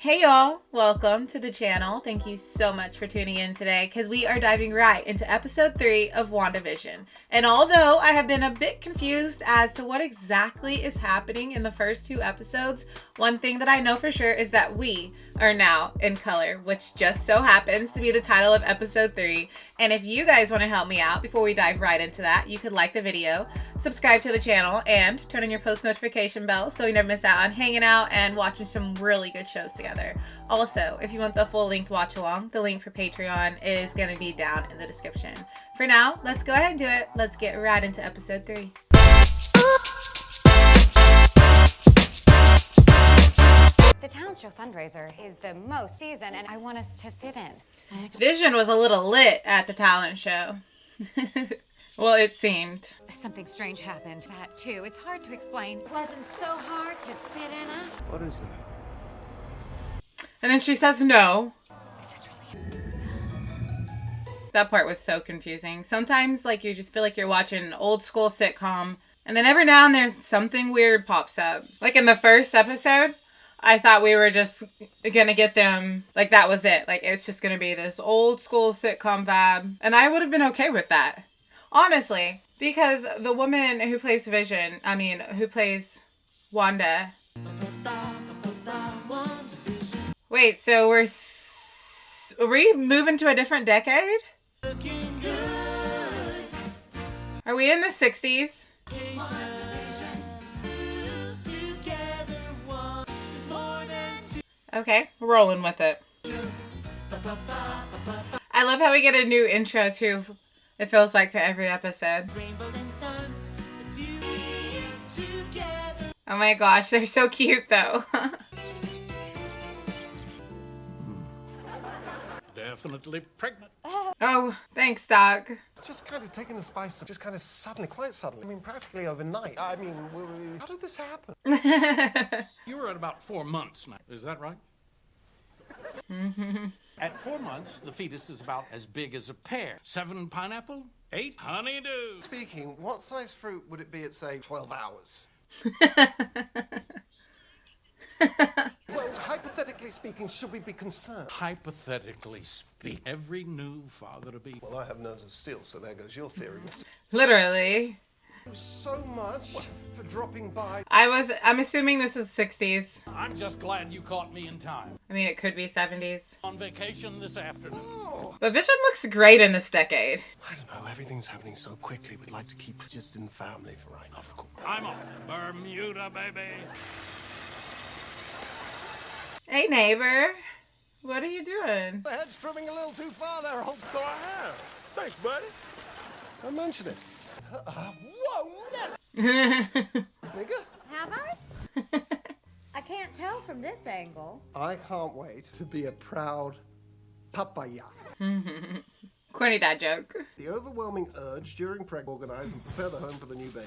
Hey y'all, welcome to the channel. Thank you so much for tuning in today because we are diving right into episode 3 of Wanda Vision. And although I have been a bit confused as to what exactly is happening in the first 2 episodes, one thing that I know for sure is that we are now in color, which just so happens to be the title of episode 3. And if you guys want to help me out before we dive right into that, you could like the video, subscribe to the channel, and turn on your post notification bell so you never miss out on hanging out and watching some really good shows together. Also, if you want the full length watch along, the link for Patreon is going to be down in the description. For now, let's go ahead and do it. Let's get right into episode 3. The talent show fundraiser is the most season, and I want us to fit in. Vision was a little lit at the talent show. Well, it seemed. Something strange happened. That, too. It's hard to explain. It wasn't so hard to fit in us. What is that? And then she says no. This is really... That part was so confusing. Sometimes, you just feel like you're watching an old school sitcom, and then every now and then something weird pops up. Like in the first episode, I thought we were just gonna get them, that was it. It's just gonna be this old school sitcom vibe. And I would have been okay with that. Honestly. Because the woman who plays who plays Wanda. Wait, so are we moving to a different decade? Are we in the 60s? Okay, rolling with it. I love how we get a new intro too. It feels like for every episode. Oh my gosh, they're so cute though. Definitely pregnant. Oh, thanks, Doc. Just kind of taking the spice, just kind of suddenly, quite suddenly. I mean, practically overnight. How did this happen? You were at about 4 months now. Is that right? At 4 months, the fetus is about as big as a pear. 7 pineapple, 8 honeydew. Speaking, what size fruit would it be at, say, 12 hours? Well, hypothetically speaking, should we be concerned? Hypothetically speaking, every new father-to-be. Well, I have nerves of steel, so there goes your theory, Mr. Literally. So much for dropping by. I'm assuming this is 60s. I'm just glad you caught me in time. I mean, it could be 70s. On vacation this afternoon. Oh. But Vision looks great in this decade. I don't know, everything's happening so quickly. We'd like to keep it just in family for right now. Of course. I'm off. Bermuda, baby. Hey, neighbor. What are you doing? The head's trimming a little too far there, Hope. So I have. Thanks, buddy. Don't mention it. Whoa, never. Bigger? Have I? I can't tell from this angle. I can't wait to be a proud papaya. Corny dad joke. The overwhelming urge during pregnancy organize and prepare the home for the new baby.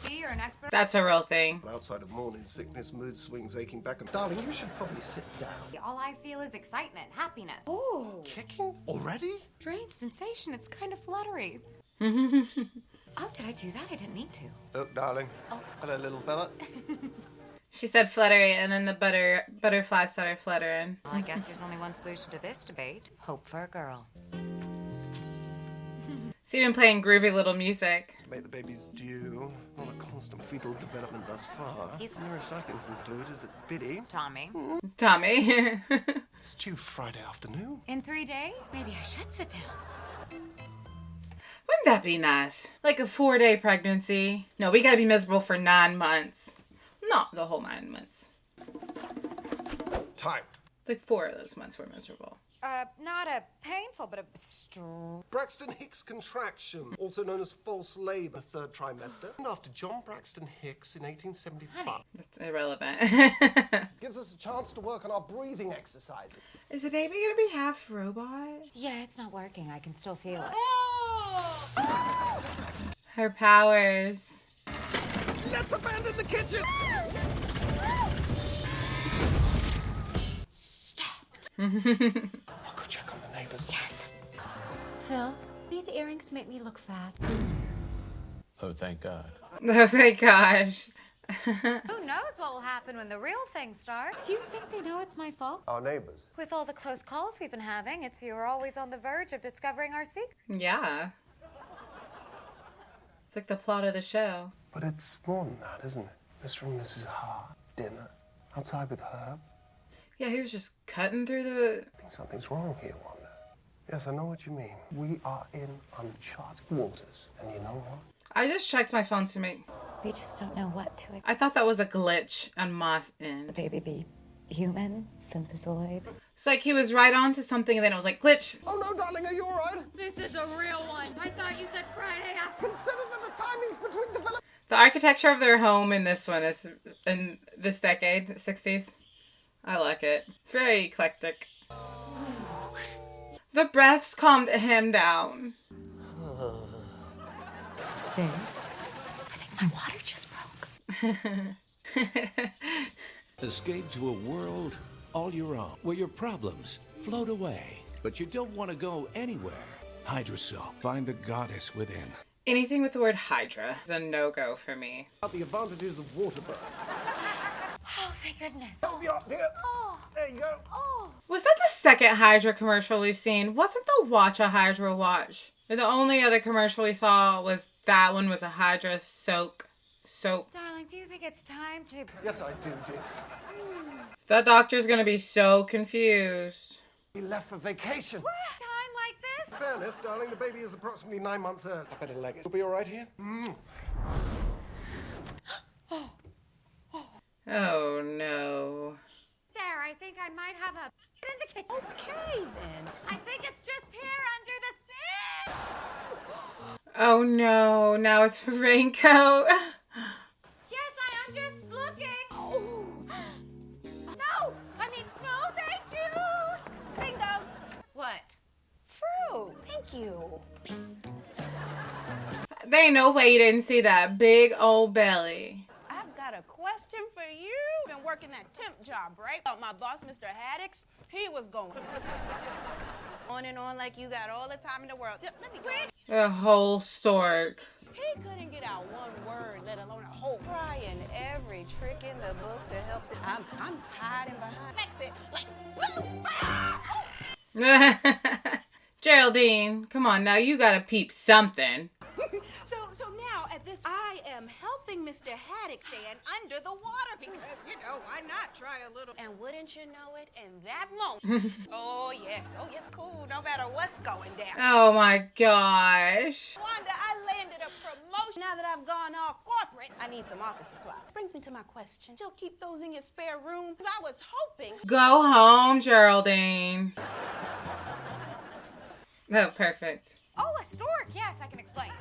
See, you're an expert. That's a real thing. Outside of morning sickness, mood swings, aching back, and darling, you should probably sit down. All I feel is excitement, happiness. Oh, Kicking already? strange sensation. It's kind of fluttery. Oh, did I do that? I didn't mean to. Look, darling. Oh. Hello, little fella. She said fluttery, and then the butterflies started fluttering. Well, I guess there's only one solution to this debate. Hope for a girl. It's even playing groovy little music. To make the baby's due, not a constant fetal development thus far. He's- The nearest I can conclude is that Biddy Tommy. Tommy. is due Friday afternoon. In 3 days? Maybe I should sit down. Wouldn't that be nice? Like a 4-day pregnancy. No, we gotta be miserable for 9 months. Not the whole 9 months. Time. 4 of those months were miserable. Not a painful, but a Braxton Hicks contraction, also known as false labor, 3rd trimester, named after John Braxton Hicks in 1875. That's irrelevant. Gives us a chance to work on our breathing exercises. Is the baby gonna be half robot? Yeah, it's not working. I can still feel it. Her powers. Let's abandon the kitchen! Stopped. I'll go check on the neighbors. Yes. Phil, these earrings make me look fat. Oh, thank God. Oh my gosh. Who knows what will happen when the real thing starts? Do you think they know it's my fault? Our neighbors. With all the close calls we've been having, it's we were always on the verge of discovering our secret. Yeah. It's like the plot of the show. But it's more than that, isn't it? Mr. and Mrs. Hart, dinner, outside with Herb. Yeah, he was just cutting through the... I think something's wrong here, Wanda. Yes, I know what you mean. We are in uncharted waters. And you know what? I just checked my phone to make... We just don't know what to expect. I thought that was a glitch on my end. Baby be human, synthesoid. It's like he was right on to something and then it was like, glitch. Oh, no, darling, are you all right? This is a real one. I thought you said Friday after. Consider that the timings between development... The architecture of their home in this one is in this decade, the 60s. I like it. Very eclectic. The breaths calmed him down. This. I think my water just broke. Escape to a world all your own, where your problems float away. But you don't want to go anywhere. Hydrosoap. Find the goddess within. Anything with the word Hydra is a no-go for me. The advantages of water births. Oh, thank goodness. Help you up here. Oh, There you go. oh. Was that the second Hydra commercial we've seen? Wasn't the watch a Hydra watch? The only other commercial we saw was that one was a Hydra soap. Darling, do you think it's time to... Yes, I do, dear. That doctor's gonna be so confused. He left for vacation. Time like this? Fairness, darling, the baby is approximately 9 months early. I better leg it. You'll be all right here? Oh no. There, I think I might have a in the kitchen. Okay, then. I think it's just here under the sink. Oh no, now it's a raincoat. Yes, I am just looking. Oh. No, I mean, no, thank you. Bingo. What? Fruit. Thank you. There ain't no way you didn't see that big old belly. I've got a question for you. Been working that temp job, right? My boss, Mr. Haddix, he was going on and on like you got all the time in the world. Let me go. A whole stork. He couldn't get out one word, let alone a whole trying every trick in the book to help it. I'm hiding behind. Fix it. Like, Geraldine, come on now, you gotta peep something. So now at this, I am helping Mr. Haddix stand under the water because, why not try a little? And wouldn't you know it, in that moment, oh yes, cool, no matter what's going down. Oh my gosh. Wanda, I landed a promotion. Now that I've gone all corporate, I need some office supplies. Brings me to my question. You'll keep those in your spare room? 'Cause I was hoping. Go home, Geraldine. Oh, perfect. Oh, a stork. Yes, I can explain.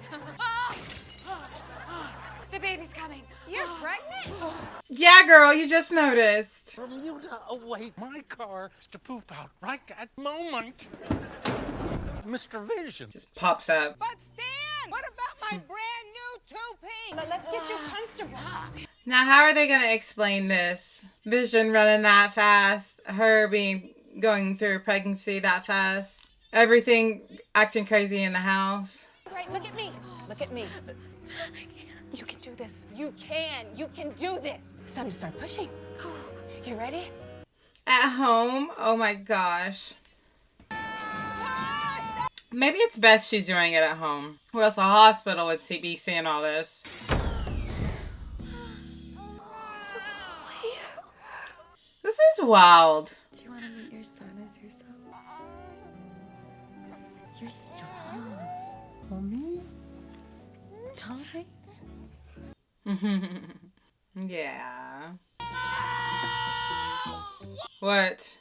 The baby's coming. You're pregnant? Yeah, girl, you just noticed. Bermuda away my car to poop out right at the moment. Mr. Vision. Just pops up. But Stan, what about my brand new two-piece? Let's get you comfortable. Now, how are they gonna explain this? Vision running that fast, her going through pregnancy that fast, everything acting crazy in the house. Right, look at me. Look at me. You can do this. You can do this. It's time to start pushing. You ready? At home? Oh my gosh. Maybe it's best she's doing it at home. Or else a hospital would be seeing all this. This is wild. Do you want to meet your son as yourself? You're strong. Mommy? Tommy? Yeah. What?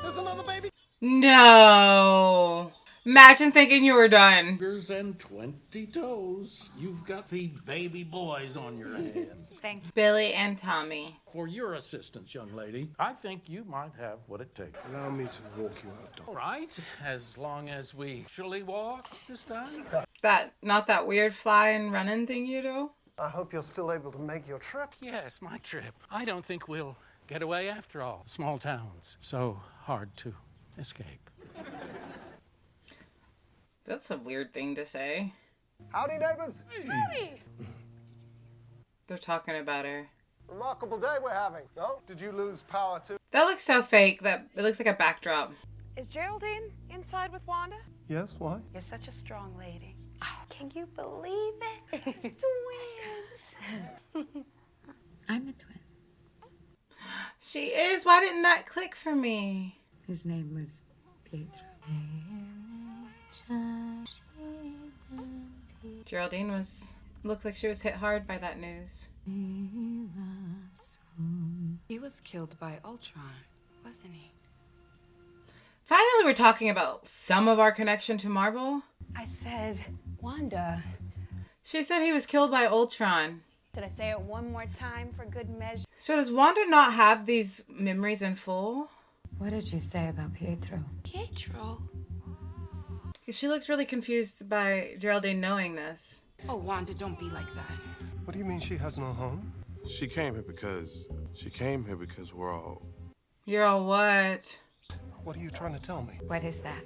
There's another baby. No. Imagine thinking you were done. Fingers and 20 toes. You've got the baby boys on your hands. Thank you. Billy and Tommy. For your assistance, young lady, I think you might have what it takes. Allow me to walk you out, All Doc. right, as long as we surely walk this time. Not that weird flying running thing you do? I hope you're still able to make your trip. Yes, my trip. I don't think we'll get away after all. Small towns, so hard to escape. That's a weird thing to say. Howdy, neighbors. Howdy. They're talking about her. Remarkable day we're having, no? Did you lose power too? That looks so fake that it looks like a backdrop. Is Geraldine inside with Wanda? Yes, why? You're such a strong lady. Oh, can you believe it? Twins. I'm a twin. She is. Why didn't that click for me? His name was Pietro. Geraldine looked like she was hit hard by that news. He was killed by Ultron, wasn't he? Finally, we're talking about some of our connection to Marvel. I said, Wanda. She said he was killed by Ultron. Should I say it one more time for good measure? So does Wanda not have these memories in full? What did you say about Pietro? Pietro? 'Cause she looks really confused by Geraldine knowing this. Oh, Wanda, don't be like that. What do you mean she has no home? She came here because we're all. You're all what? What are you trying to tell me? What is that?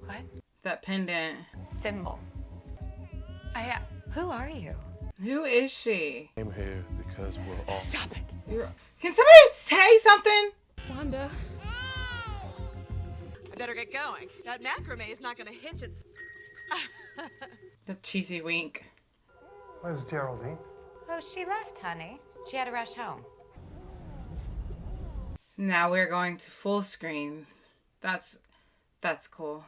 What? That pendant. Symbol. I, Who are you? Who is she? Came here because we're all. Stop it. Can somebody say something? Wanda. I better get going. That macrame is not going to hitch its... The cheesy wink. Where's Geraldine? Oh, she left, honey. She had to rush home. Now we're going to full screen. That's cool.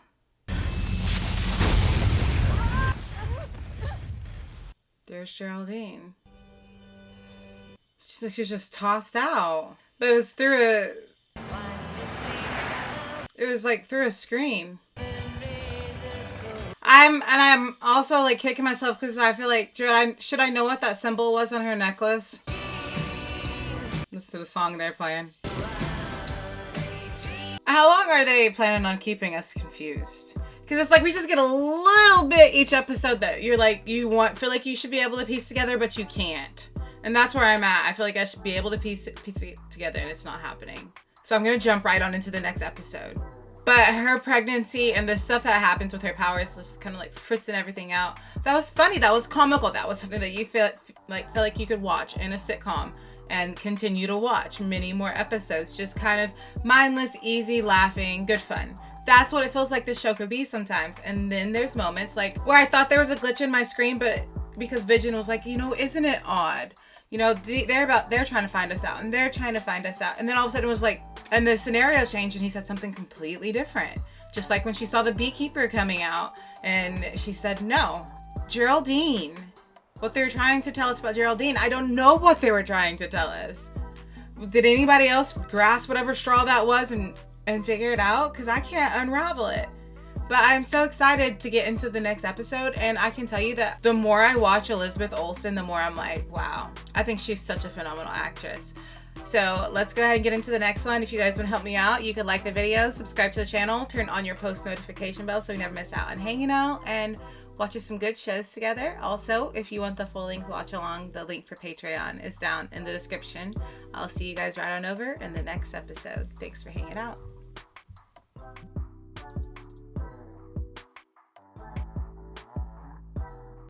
There's Geraldine. She's like she's just tossed out. But it was through a... It was like through a screen. I'm also like kicking myself because I feel like should I know what that symbol was on her necklace? Listen to the song they're playing. How long are they planning on keeping us confused? Because it's like we just get a little bit each episode that you're like feel like you should be able to piece together, but you can't. And that's where I'm at. I feel like I should be able to piece it together, and it's not happening. So I'm gonna jump right on into the next episode. But her pregnancy and the stuff that happens with her powers just kind of like fritzing everything out. That was funny. That was comical. That was something that you feel like you could watch in a sitcom and continue to watch many more episodes. Just kind of mindless, easy, laughing, good fun. That's what it feels like this show could be sometimes. And then there's moments like where I thought there was a glitch in my screen, but because Vision was like, isn't it odd? They're trying to find us out, and they're trying to find us out. And then all of a sudden it was like, and the scenario changed and he said something completely different. Just like when she saw the beekeeper coming out and she said, no, Geraldine. What they were trying to tell us about Geraldine, I don't know what they were trying to tell us. Did anybody else grasp whatever straw that was and figure it out? Because I can't unravel it. But I'm so excited to get into the next episode, and I can tell you that the more I watch Elizabeth Olsen, the more I'm like, wow, I think she's such a phenomenal actress. So let's go ahead and get into the next one. If you guys want to help me out, you could like the video, subscribe to the channel, turn on your post notification bell so you never miss out on hanging out and watching some good shows together. Also, if you want the full length watch along, the link for Patreon is down in the description. I'll see you guys right on over in the next episode. Thanks for hanging out.